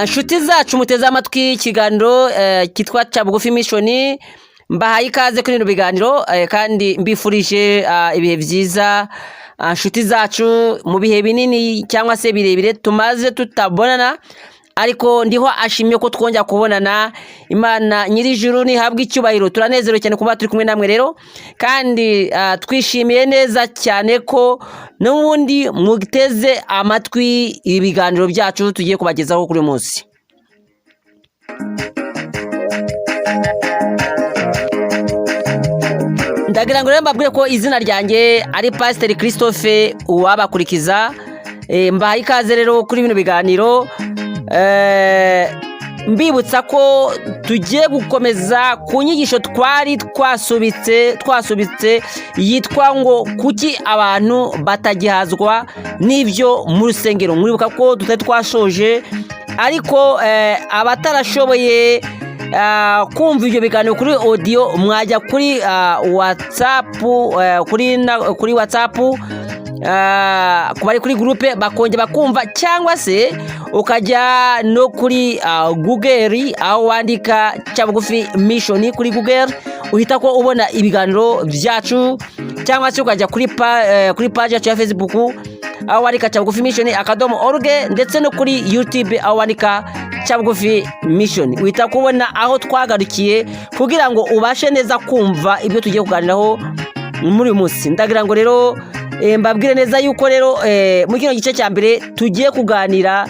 Inshuti zacu muteze amatwi ikiganiro kitwa CabugufiMission, mbahaye ikaze kuri bino biganiro kandi mbifurije ibihe byiza. Inshuti zacu mu bihe binini cyangwa se birebire tumaze tutabonana, ariko ndiho ashimye ko twongera kubonana. Imana nyirijuru nihabwe icyubahiro, turanezerewe cyane kuba turi kumwe namwe rero, kandi twishimiye neza cyane ko n'ubundi mugiteze amatwi ibiganiro byacu tugiye kubagezaho kuri munsi. Ndagira ngo rero mbabwire ko izina ryanjye ari Pastor Christophe Uwabakurikiza. Mbahaye ikaze rero kuri bino biganiro, mbibutsa ko tugiye gukomeza ku nyigisho twari twasubitse yitwa ngo kuki abantu batagihazwa n'ibyo mu rusengero. Muribuka ko tutari twashoje, ariko abatarashoboye kumva ibyo biganiro kuri audio mwajya kuri WhatsApp, kuri WhatsApp kubari kuri groupe bakongera bakumva, cyangwa se ukajya no kuri Google, aho wandika CabugufiMission kuri Google uhita ko ubona ibiganiro byacu, cyangwa se ukajya kuri page yacu ya Facebook aho wandika CabugufiMission.org, ndetse no kuri YouTube aho wandika CabugufiMission uhita kubona aho twagarukiye, kugira ngo ubashe neza kumva ibyo tugiye kuganiraho muri uyu munsi. Ndagira ngo rero mbabwire neza yuko rero mu kino gice cya mbere tugiye kuganira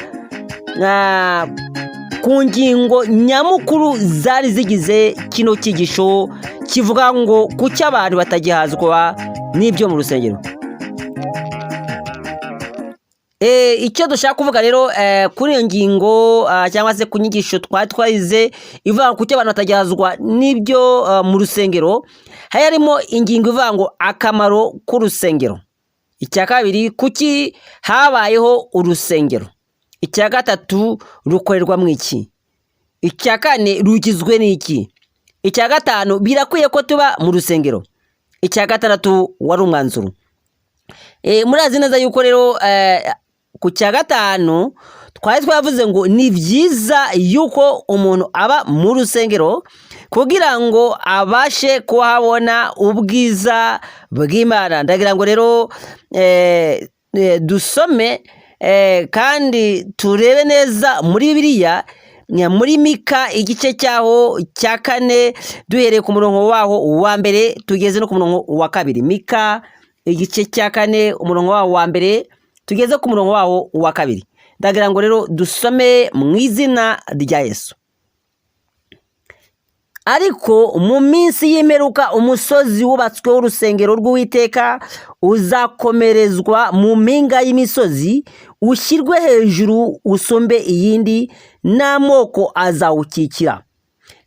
ku ngingo nyamukuru zari zigize kino cyigisho kivuga ngo kuki abantu batagihazwa n'ibyo mu rusengero. Icyo dushaka kuvuga rero kuri iyo ngingo cyangwa se ku nyigisho twayize ivuga kuki abantu batagihazwa n'ibyo mu rusengero, harimo ingingo ivuga ngo akamaro k'urusengero. Icya kabiri, kuki habayeho urusengero. Icya gatatu, rukorerwamo iki. Icya kane, rugizwe n'iki. Icya gatanu, birakwiye ko tuba mu rusengero. Icya gatandatu, wari umwanzuro. Murazi neza yuko rero ku cya gatanu twari twavuze ngo ni byiza yuko umuntu aba mu rusengero kugira ngo abashe kuhabona ubwiza bw'Imana. Ndagira ngo rero dusome kandi turebe neza muri Bibiliya, muri Mika igice cyaho cya 4 duhereye ku murongo waho wa mbere tugeze no ku murongo wa kabiri. Mika igice cya 4 umurongo waho wa mbere tugeze ku murongo waho wa kabiri. Ndagira ngo rero dusome mu izina rya Yesu. Ariko mu minsi y'imperuka umusozi wubatsweho urusengero rw'Uwiteka uzakomerezwa mu mpinga y'imisozi, ushyirwe hejuru usumbe iyindi, n'amoko azawukikira.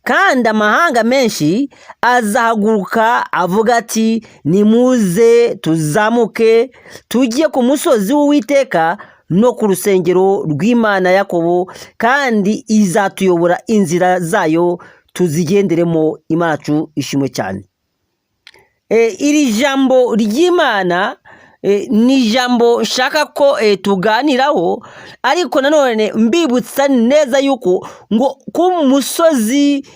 Kandi amahanga menshi azahaguruka avuga ati nimuze tuzamuke tujye ku musozi w'Uwiteka no ku rusengero rw'Imana Yakobo, kandi izatuyobora inzira zayo tuzigenderemo. Imana yacu ishimwe cyane. Iri jambo ry'Imana ni ijambo nshaka ko tuganiraho, ariko nanone mbibutsa neza yuko ngo ku musozi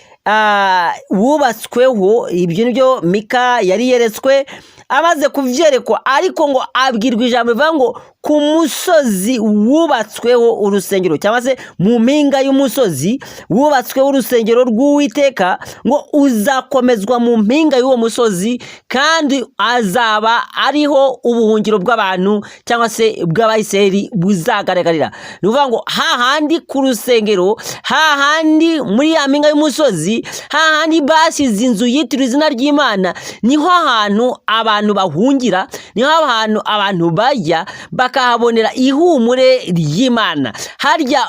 wubatsweho, ibyo nibyo Mika yari yeretswe amaze kuvyerekwa, ariko ngo abwirwa ijambo rivuga ngo ku musozi wubatsweho urusengero, cyangwa se mu mpinga y'umusozi wubatsweho urusengero rw'Uwiteka, ngo uzakomezwa mu mpinga y'uwo musozi, kandi azaba ariho ubuhungiro bw'abantu cyangwa se bw'Abayisiraheli buzagaragarira. Ni ukuvuga ngo hahandi ku rusengero, hahandi muri ya mpinga y'umusozi, hahandi basize inzu yitiriwe izina ry'Imana, niho hantu abantu bahungira, niho ahantu abantu bajya bakahabonera ihumure ry'Imana. Harya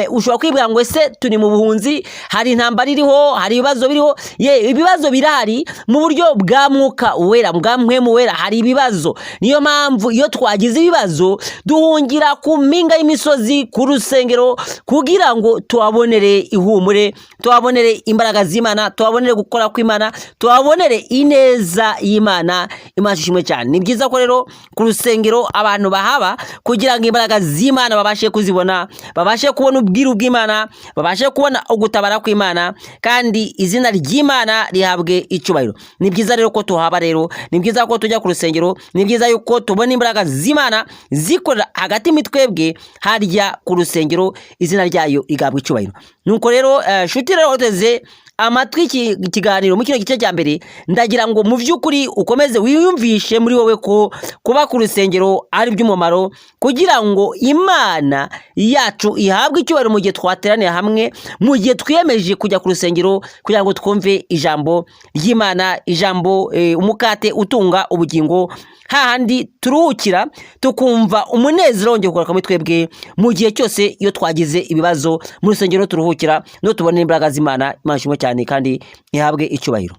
ushobora kwibwira ngo ese turi mu buhunzi, hari intambara iriho, hari ibibazo biriho. Ibibazo birahari mu buryo bwa mwuka wera, bwa mpwemu wera, hari ibibazo. Niyo mpamvu iyo twagize ibibazo duhungira ku mpinga y'imisozi, ku rusengero, kugira ngo tuhabonere ihumure, tuhabonere imbaraga z'Imana, tuhabonere gukora kw'Imana, tuhabonere ineza y'Imana. Imana ishimwe cyane. Ni byiza ko rero ku rusengero abantu bahaba kugira ngo imbaraga z'Imana babashe kuzibona, babashe kubona ubwiru bw'Imana, babashe kubona ugutabara kw'Imana, kandi izina ry'Imana rihabwe icyubahiro. Ni byiza rero ko tuhaba rero, ni byiza ko tujya ku rusengero, ni byiza yuko tubona imbaraga z'Imana zikorera hagati mitwebwe, harya ku rusengero izina ryayo rihabwa icyubahiro. Nuko rero shuti rero uteze amatwi ikiganiro mu kino gice cya mbere, ndagira ngo mu by'ukuri ukomeze wiyumvishe muri wowe ko kuba ku rusengero ari by'umumaro, kugira ngo Imana yacu ihabwe icyubahiro mu gihe twateraniye hamwe, mu gihe twiyemeje kujya ku rusengero, kugira ngo twumve ijambo ry'Imana, ijambo umukate utunga ubugingo, hahandi turuhukira tukumva umunezero wongeye kugaruka muri twebwe mu gihe cyose iyo twagize ibibazo. Mu rusengero turuhukira no tubona imbaraga z'Imana. Imana ishimwe cyane kandi ihabwe icyubahiro.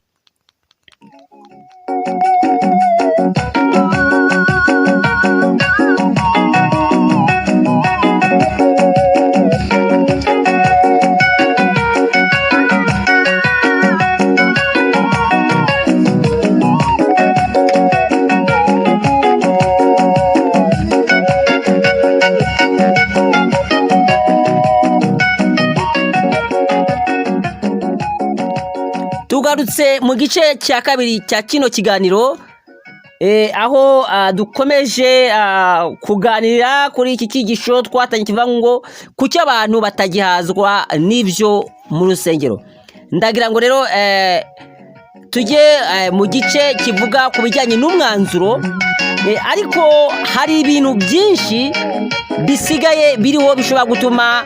Tugarutse mu gice cya kabiri cya kino kiganiro, aho dukomeje kuganira kuri iki cyigisho twatanye kivuga ngo kuki abantu batagihazwa n'ibyo mu rusengero. Ndagira ngo rero tujye mu gice kivuga ku bijyanye n'umwanzuro, ariko hari ibintu byinshi bisigaye biriho bishobora gutuma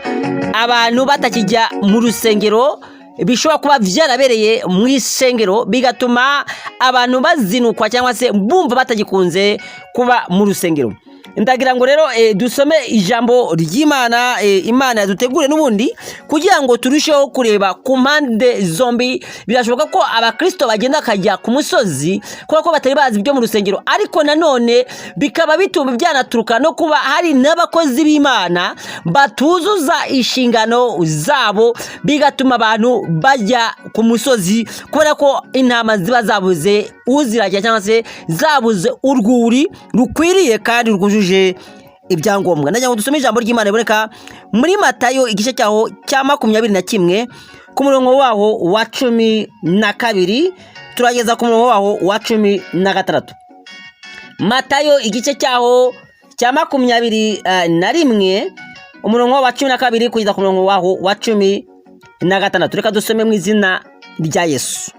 abantu batakijya mu rusengero, bishobora kuba byarabereye mu isengero, bigatuma abantu bazinukwa cyangwa se bumva batagikunze kuba mu rusengero. Ndagira ngo rero dusome ijambo ry'Imana, Imana yadutegure n'ubundi kugira ngo turusheho kureba ku mpande zombi. Birashoboka ko abakristo bagenda kajya ku musozi kubera ko batari bazi ibyo mu rusengero, ariko nanone bikaba bituma byanaturuka no kuba hari n'abakozi b'Imana batuzuza inshingano zabo, bigatuma abantu bajya ku musozi kubera ko intama ziba zabuze uzirajya cyangwa se zabuze urwuri rukwiriye kandi rwujuje ibyangombwa. Ndagira ngo dusome ijambo ry'Imana riboneka muri Matayo igice cyaho cya 21 ku murongo waho wa 12 turageza ku murongo waho wa 16. Matayo igice cyaho cya 21 umurongo wa 12 kugeza ku murongo waho wa 16. Reka dusome mu izina rya Yesu.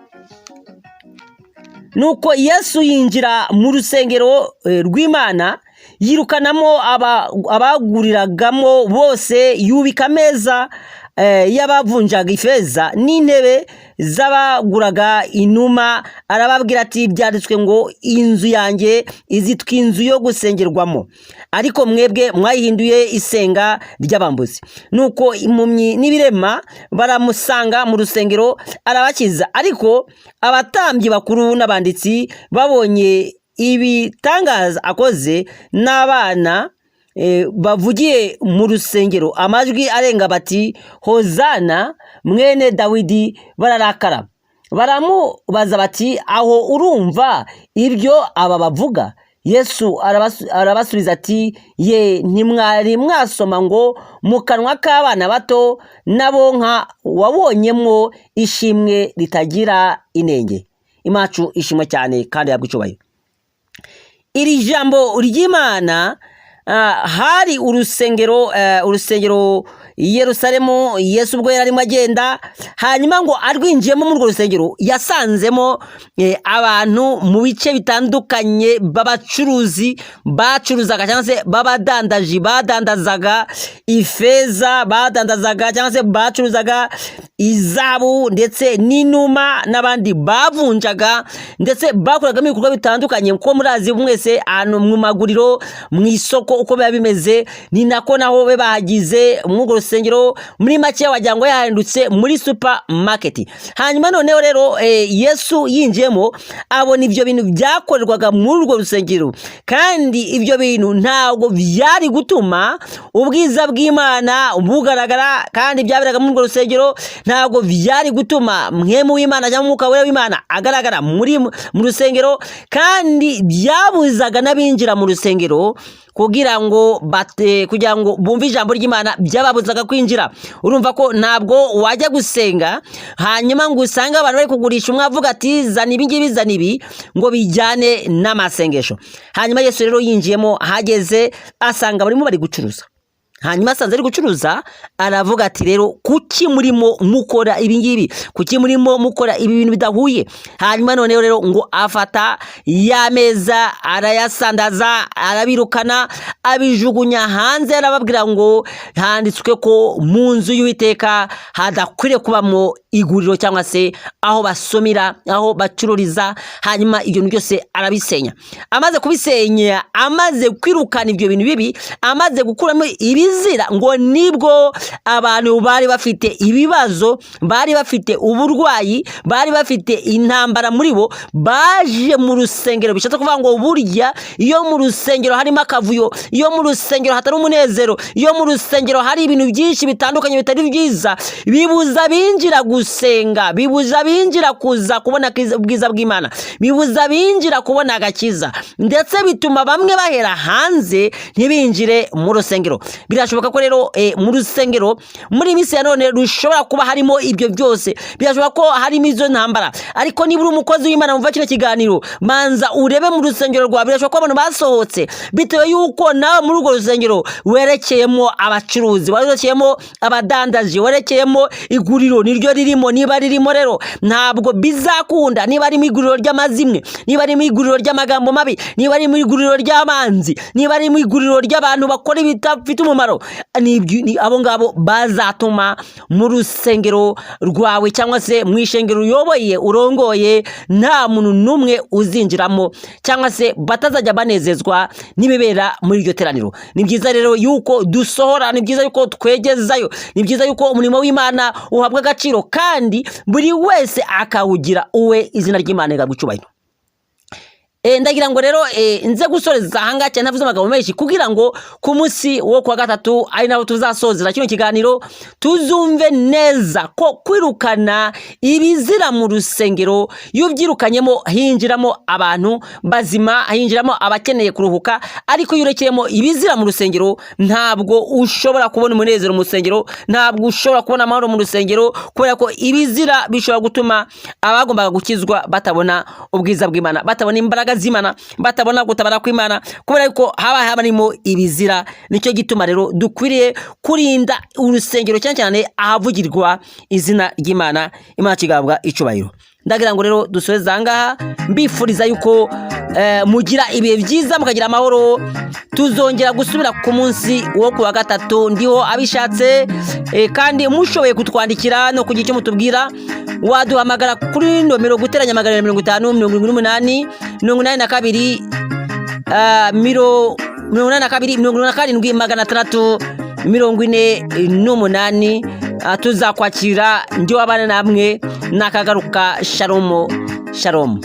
Nuko Yesu yinjira mu rusengero rw'Imana, yirukanamo abaguriragamo bose, yubika ameza y'abavunjaga ifeza n'intebe z'abaguraga inuma, arababwira ati byanditswe ngo inzu yanjye izitwa inzu yo gusengerwamo, ariko mwebwe mwayihinduye isenga ry'abambuzi. Nuko impumyi n'ibirema baramusanga mu rusengero arabakiza, ariko abatambyi bakuru n'abanditsi babonye ibitangaza akoze n'abana bavugiye mu rusengero amajwi arenga bati Hozana mwene Dawidi, bararakara. Baramubaza bati aho urumva ibyo aba bavuga? Yesu arabasubiza ati ye, ntimwari mwasoma ngo mu kanwa k'abana bato n'abonka wabonyemo ishimwe ritagira inenge? Imacu ishimwe cyane kandi yabwicyubahiro. Iri jambo ry'Imana hari urusengero Yerusalemu. Yesu ubwo yari arimo agenda, hanyuma ngo arwinjiyemo muri urwo rusengero yasanzemo abantu mu bice bitandukanye b'abacuruzi bacuruzaga cyangwa se b'abadandaji badandazaga ifeza, badandazaga cyangwa se bacuruzaga izabu ndetse n'inuma, n'abandi bavunjaga ndetse bakoragamo ibikorwa bitandukanye. Kuko murazi mwese ahantu mu maguriro, mu isoko uko biba bimeze, ni nako naho be bahagize mw'urwo rusengero. Muri make wagira ngo yahindutse muri supermarket. Hanyuma noneho rero Yesu yinjiyemo abona ibyo bintu byakorerwaga muri urwo rusengero, kandi ibyo bintu ntabwo byari gutuma ubwiza bw'Imana bugaragara, kandi byaberaga muri urwo rusengero ntabwo byari gutuma mwemu w'Imana cyangwa umwuka w'Imana agaragara mu rusengero, kandi byabuzaga n'abinjira mu rusengero kugira ngo bumve ijambo ry'Imana, byababuzaga kwinjira. Urumva ko ntabwo wajya gusenga hanyuma ngo usange abantu bari kugurisha, umwe avuga ati zana ibi ngibi zana ibi, ngo bijyane n'amasengesho. Hanyuma Yesu rero yinjiyemo, hageze asanga barimo bari gucuruza. Hanyuma asanze ari gucuruza, aravuga ati rero kuki murimo mukora ibi ngibi, kuki murimo mukora ibi bintu bidahuye? Hanyuma noneho rero ngo afata ya meza arayasandaza, arabirukana, abijugunya hanze. Arababwira ngo handitswe ko mu nzu y'Uwiteka hadakwiriye kubamo iguriro cyangwa se aho basomira, aho bacururiza. Hanyuma ibyo bintu byose arabisenya. Amaze kubisenya, amaze kwirukana ibyo bintu bibi, amaze gukuramo ibizira, ngo nibwo abantu bari bafite ibibazo, bari bafite uburwayi, bari bafite intambara muri bo, baje mu rusengero. Bishatse kuvuga ngo burya iyo mu rusengero harimo akavuyo, iyo mu rusengero hatari umunezero, iyo mu rusengero hari ibintu byinshi bitandukanye bitari byiza, bibuza binjira gusenga, bibuza binjira kuza kubona ubwiza bw'Imana, bibuza binjira kubona agakiza, ndetse bituma bamwe bahera hanze ntibinjire mu rusengero. Birashoboka ko rero mu rusengero muri minsi ya none rushobora kuba harimo ibyo byose, birashoboka ko harimo izo ntambara. Ariko niba uri umukozi w'Imana mumva kino kiganiro, manza urebe mu rusengero rwawe. Birashoboka ko abantu basohotse bitewe yuko nawe muri urwo rusengero werekeyemo abacuruzi, werekeyemo abadandaji, werekeyemo iguriro niryo ririmo. Niba ririmo rero ntabwo bizakunda. Niba ari mu iguriro ry'amazimwe, niba ari mu iguriro ry'amagambo mabi, niba ari mu iguriro ry'abanzi, niba ari mu iguriro ry'abantu bakora ibitafite umumaro, abo ngabo bazatuma mu rusengero rwawe cyangwa se mu ishengero uyoboye urongoye nta muntu n'umwe uzinjiramo, cyangwa se batazajya banezezwa n'ibibera muri iryo teraniro. Ni byiza rero yuko dusohora, ni byiza yuko twegezayo, ni byiza yuko umurimo w'Imana uhabwa agaciro, kandi buri wese akawugira uwe, izina ry'Imana rigagucubahiro. Ndagira ngo rero nze gusoreza ahangaha cyane navuze amagambo menshi, kugira ngo ku munsi wo kuwa gatatu ari naho tuzasozera kino kiganiro, tuzumve neza ko kwirukana ibizira mu rusengero, iyo byirukanyemo hinjiramo abantu bazima, hinjiramo abakeneye kuruhuka. Ariko iyo urekeyemo ibizira mu rusengero, ntabwo ushobora kubona umunezero mu rusengero, ntabwo ushobora kubona amahoro mu rusengero, kubera ko ibizira bishobora gutuma abagombaga gukizwa batabona ubwiza bw'Imana, batabona imbaraga z'Imana, batabona gutabara kw'Imana, kubera yuko haba harimo ibizira. Nicyo gituma rero dukwiriye kurinda urusengero cyane cyane ahavugirwa izina ry'Imana, Imana kigabwa icubahiro. Ndagira ngo rero dusoreze ahangaha, mbifuriza yuko mugira ibihe byiza, mukagira amahoro. Tuzongera gusubira ku munsi wo kuwa gatatu ndiho abishatse, kandi mushoboye kutwandikira no kugira icyo mutubwira, waduhamagara kuri nomero guteranya 550 88 82 87 tuzakwakira. Ndi wabana namwe nakagaruka. Shalom shalom.